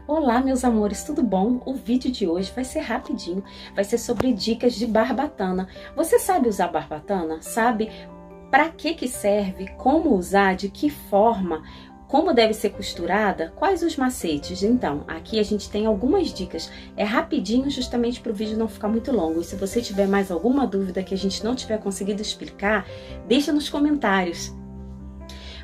Olá, meus amores, tudo bom? O vídeo de hoje vai ser rapidinho, vai ser sobre dicas de barbatana. Você sabe usar barbatana? Sabe para que serve? Como usar? De que forma? Como deve ser costurada? Quais os macetes? Então, aqui a gente tem algumas dicas. É rapidinho justamente para o vídeo não ficar muito longo. E se você tiver mais alguma dúvida que a gente não tiver conseguido explicar, deixa nos comentários.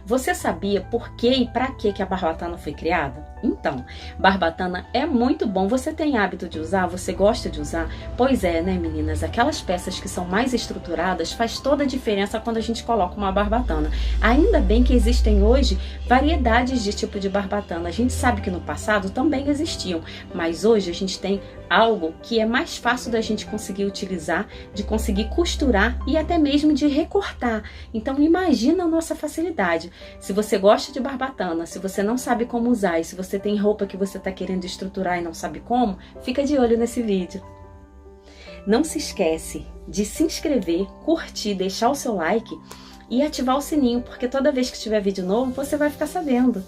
Você sabia por que e para que a barbatana foi criada? Então, barbatana é muito bom. Você tem hábito de usar? Você gosta de usar? Pois é, né, meninas? Aquelas peças que são mais estruturadas faz toda a diferença quando a gente coloca uma barbatana. Ainda bem que existem hoje variedades de tipo de barbatana. A gente sabe que no passado também existiam, mas hoje a gente tem algo que é mais fácil da gente conseguir utilizar, de conseguir costurar e até mesmo de recortar. Então imagina a nossa facilidade. Se você gosta de barbatana, se você não sabe como usar e se você tem roupa que você está querendo estruturar e não sabe como, fica de olho nesse vídeo. Não se esquece de se inscrever, curtir, deixar o seu like e ativar o sininho, porque toda vez que tiver vídeo novo você vai ficar sabendo.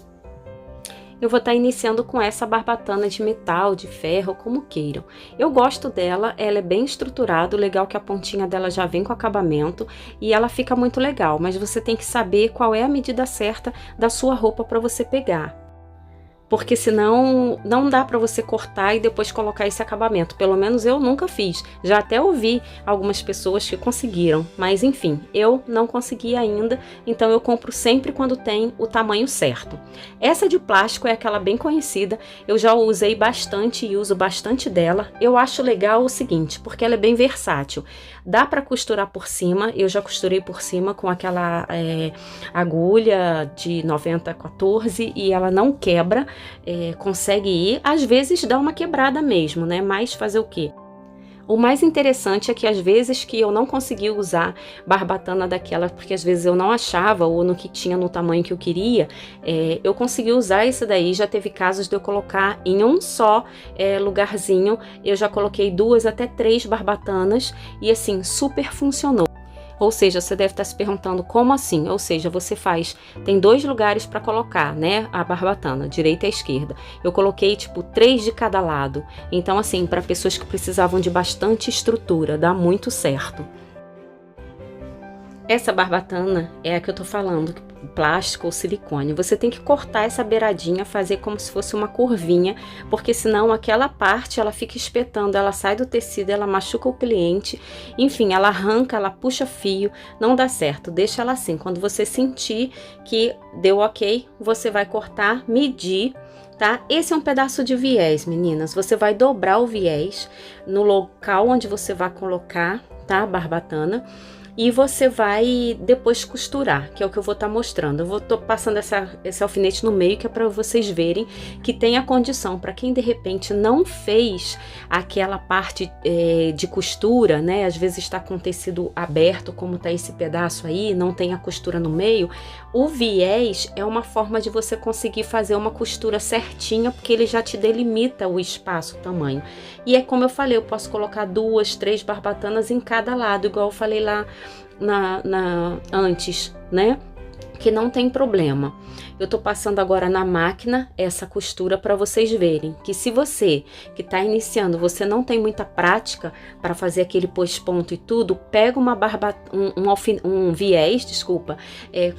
Eu vou estar iniciando com essa barbatana de metal, de ferro, como queiram. Eu gosto dela, ela é bem estruturada, o legal é que a pontinha dela já vem com acabamento e ela fica muito legal, mas você tem que saber qual é a medida certa da sua roupa para você pegar. Porque senão não dá para você cortar e depois colocar esse acabamento. Pelo menos eu nunca fiz. Já até ouvi algumas pessoas que conseguiram, mas enfim, eu não consegui ainda, então eu compro sempre quando tem o tamanho certo. Essa de plástico é aquela bem conhecida, eu já usei bastante e uso bastante dela. Eu acho legal o seguinte, porque ela é bem versátil. Dá para costurar por cima, eu já costurei por cima com aquela agulha de 90-14 e ela não quebra. Consegue ir, às vezes dá uma quebrada mesmo, né? Mas fazer o quê? O mais interessante é que às vezes que eu não consegui usar barbatana daquela, porque às vezes eu não achava ou no que tinha no tamanho que eu queria, eu consegui usar esse daí. Já teve casos de eu colocar em um só lugarzinho, eu já coloquei 2 até 3 barbatanas e assim, super funcionou. Ou seja, você deve estar se perguntando como assim? Ou seja, você tem 2 lugares para colocar, né, a barbatana, direita e esquerda. Eu coloquei tipo 3 de cada lado. Então assim, para pessoas que precisavam de bastante estrutura, dá muito certo. Essa barbatana é a que eu tô falando, plástico ou silicone. Você tem que cortar essa beiradinha, fazer como se fosse uma curvinha, porque senão aquela parte ela fica espetando, ela sai do tecido, ela machuca o cliente, enfim, ela arranca, ela puxa fio, não dá certo. Deixa ela assim, quando você sentir que deu ok, você vai cortar, medir, tá? Esse é um pedaço de viés, meninas. Você vai dobrar o viés no local onde você vai colocar, tá, a barbatana. E você vai depois costurar, que é o que eu vou estar mostrando. Eu tô passando esse alfinete no meio, que é para vocês verem que tem a condição. Para quem de repente não fez aquela parte de costura, né? Às vezes está com o tecido aberto, como tá esse pedaço aí, não tem a costura no meio. O viés é uma forma de você conseguir fazer uma costura certinha, porque ele já te delimita o espaço, o tamanho. E é como eu falei, eu posso colocar 2, 3 barbatanas em cada lado, igual eu falei lá antes, né? Que não tem problema. Eu tô passando agora na máquina essa costura para vocês verem que se você que tá iniciando, você não tem muita prática para fazer aquele pós-ponto e tudo, pega um viés, desculpa,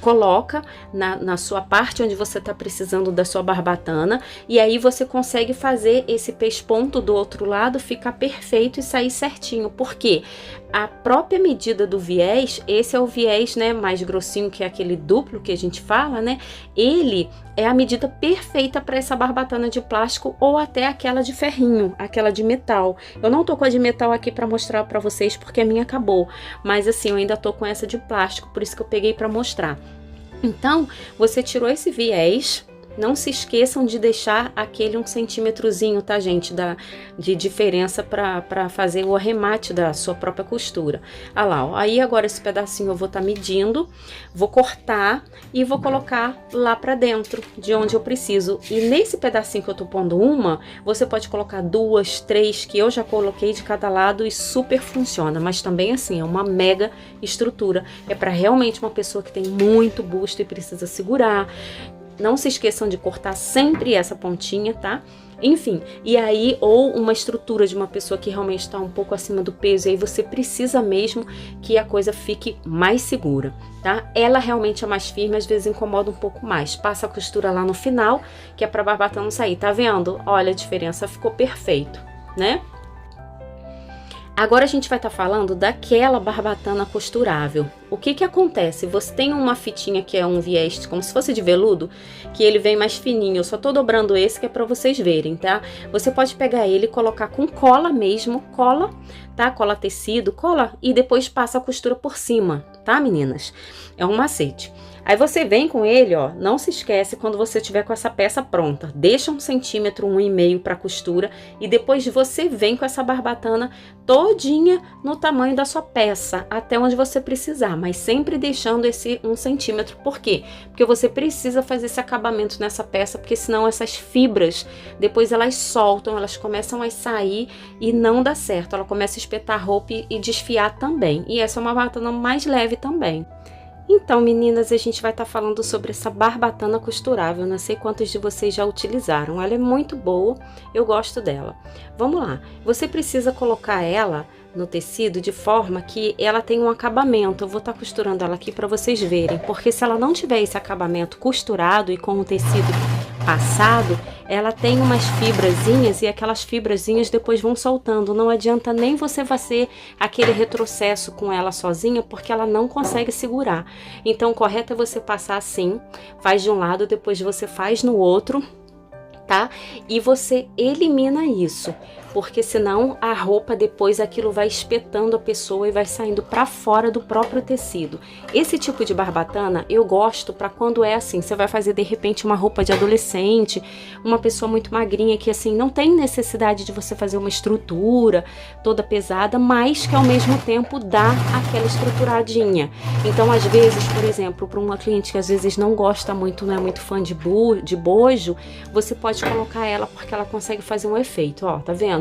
coloca na sua parte onde você tá precisando da sua barbatana e aí você consegue fazer esse pós-ponto do outro lado ficar perfeito e sair certinho, porque a própria medida do viés, esse é o viés, né, mais grossinho, que é aquele duplo que a gente fala, né? Ele é a medida perfeita para essa barbatana de plástico ou até aquela de ferrinho, aquela de metal. Eu não tô com a de metal aqui para mostrar para vocês porque a minha acabou, mas assim, eu ainda tô com essa de plástico, por isso que eu peguei para mostrar. Então, você tirou esse viés. Não se esqueçam de deixar aquele 1 centímetrozinho, tá, gente, de diferença para fazer o arremate da sua própria costura. Ah lá, ó. Aí agora esse pedacinho eu vou estar medindo, vou cortar e vou colocar lá para dentro, de onde eu preciso. E nesse pedacinho que eu tô pondo você pode colocar 2, 3, que eu já coloquei de cada lado e super funciona. Mas também assim, é uma mega estrutura. É para realmente uma pessoa que tem muito busto e precisa segurar. Não se esqueçam de cortar sempre essa pontinha, tá? Enfim, e aí, ou uma estrutura de uma pessoa que realmente está um pouco acima do peso, e aí você precisa mesmo que a coisa fique mais segura, tá? Ela realmente é mais firme, às vezes incomoda um pouco mais. Passa a costura lá no final, que é pra barbatana não sair, tá vendo? Olha a diferença, ficou perfeito, né? Agora a gente vai estar falando daquela barbatana costurável. O que que acontece? Você tem uma fitinha que é um viés como se fosse de veludo, que ele vem mais fininho. Eu só tô dobrando esse que é para vocês verem, tá? Você pode pegar ele e colocar com cola mesmo, cola, tá? Cola tecido, cola e depois passa a costura por cima, tá, meninas? É um macete. Aí você vem com ele, ó, não se esquece quando você tiver com essa peça pronta, deixa 1 centímetro, 1,5 para costura e depois você vem com essa barbatana todinha no tamanho da sua peça, até onde você precisar, mas sempre deixando esse 1 centímetro. Por quê? Porque você precisa fazer esse acabamento nessa peça, porque senão essas fibras, depois elas soltam, elas começam a sair e não dá certo, ela começa a espetar a roupa e desfiar também, e essa é uma barbatana mais leve também. Então, meninas, a gente vai estar falando sobre essa barbatana costurável. Não sei quantos de vocês já utilizaram. Ela é muito boa, eu gosto dela. Vamos lá. Você precisa colocar ela no tecido de forma que ela tenha um acabamento. Eu vou estar costurando ela aqui para vocês verem, porque se ela não tiver esse acabamento costurado e com o tecido passado, ela tem umas fibrazinhas e aquelas fibrazinhas depois vão soltando. Não adianta nem você fazer aquele retrocesso com ela sozinha, porque ela não consegue segurar. Então, o correto é você passar assim, faz de um lado, depois você faz no outro, tá? E você elimina isso, porque senão a roupa depois aquilo vai espetando a pessoa e vai saindo para fora do próprio tecido. Esse tipo de barbatana eu gosto para quando é assim, você vai fazer de repente uma roupa de adolescente, uma pessoa muito magrinha que assim não tem necessidade de você fazer uma estrutura toda pesada, mas que ao mesmo tempo dá aquela estruturadinha. Então às vezes, por exemplo, para uma cliente que às vezes não gosta muito, não é muito fã de bojo, você pode colocar ela porque ela consegue fazer um efeito, ó, tá vendo?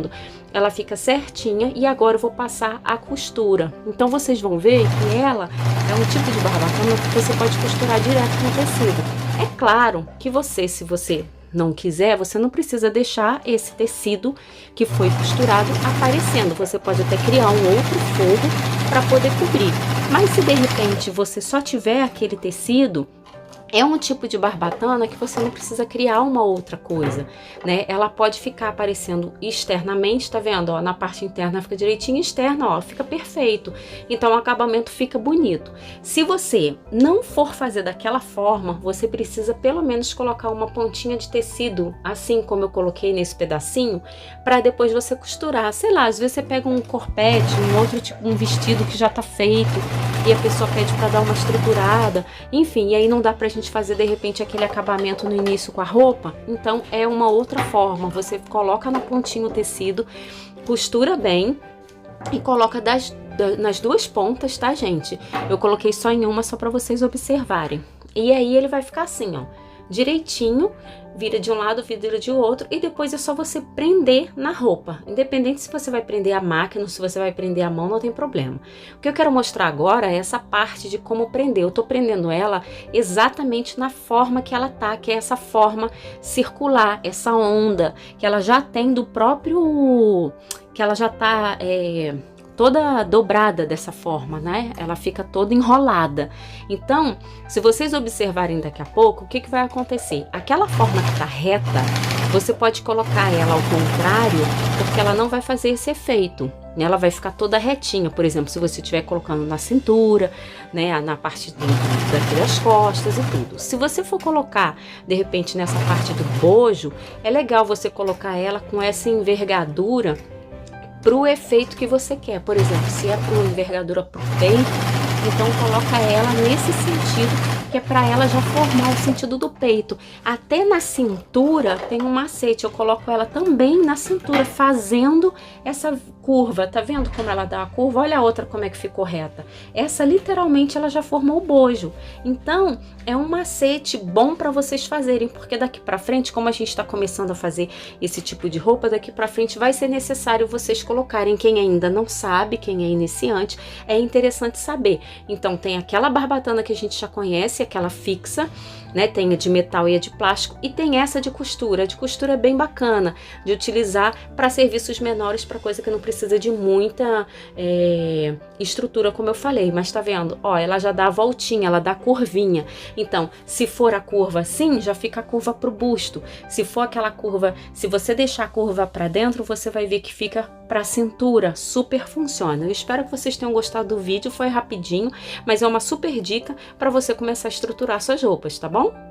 Ela fica certinha e agora eu vou passar a costura. Então vocês vão ver que ela é um tipo de barbatana que você pode costurar direto no tecido. É claro que você, se você não quiser, você não precisa deixar esse tecido que foi costurado aparecendo. Você pode até criar um outro forro para poder cobrir. Mas se de repente você só tiver aquele tecido, é um tipo de barbatana que você não precisa criar uma outra coisa, né? Ela pode ficar aparecendo externamente, tá vendo? Ó, na parte interna fica direitinho, externa, ó, fica perfeito. Então o acabamento fica bonito. Se você não for fazer daquela forma, você precisa pelo menos colocar uma pontinha de tecido, assim como eu coloquei nesse pedacinho, para depois você costurar. Sei lá, às vezes você pega um corpete, um outro tipo, um vestido que já tá feito e a pessoa pede para dar uma estruturada, enfim, e aí não dá pra gente fazer de repente aquele acabamento no início com a roupa. Então é uma outra forma, você coloca na pontinha o tecido, costura bem e coloca nas duas pontas, tá, gente? Eu coloquei só em uma, só para vocês observarem. E aí ele vai ficar assim, ó, direitinho, vira de um lado, vira de outro, e depois é só você prender na roupa. Independente se você vai prender a máquina ou se você vai prender a mão, não tem problema. O que eu quero mostrar agora é essa parte de como prender. Eu tô prendendo ela exatamente na forma que ela tá, que é essa forma circular, essa onda, que ela já tem do próprio... que ela já tá... toda dobrada dessa forma, né? Ela fica toda enrolada. Então, se vocês observarem daqui a pouco, o que que vai acontecer? Aquela forma que tá reta, você pode colocar ela ao contrário, porque ela não vai fazer esse efeito. Ela vai ficar toda retinha, por exemplo, se você estiver colocando na cintura, né, na parte daqui das costas e tudo. Se você for colocar, de repente, nessa parte do bojo, é legal você colocar ela com essa envergadura para o efeito que você quer. Por exemplo, se é para envergadura para o peito, então coloca ela nesse sentido, que é para ela já formar o sentido do peito. Até na cintura tem um macete, eu coloco ela também na cintura, fazendo essa curva, tá vendo como ela dá a curva? Olha a outra como é que ficou reta. Essa literalmente ela já formou o bojo. Então é um macete bom para vocês fazerem, porque daqui para frente, como a gente está começando a fazer esse tipo de roupa, daqui para frente vai ser necessário vocês colocarem. Quem ainda não sabe, quem é iniciante, é interessante saber. Então tem aquela barbatana que a gente já conhece, aquela fixa, né? Tem a de metal e a de plástico, e tem essa de costura. A de costura é bem bacana de utilizar para serviços menores, para coisa que não precisa de muita estrutura, como eu falei. Mas tá vendo? Ó, ela já dá a voltinha, ela dá a curvinha. Então, se for a curva assim, já fica a curva pro busto. Se for aquela curva, se você deixar a curva para dentro, você vai ver que fica para a cintura. Super funciona. Eu espero que vocês tenham gostado do vídeo. Foi rapidinho, mas é uma super dica para você começar a estruturar suas roupas, tá bom?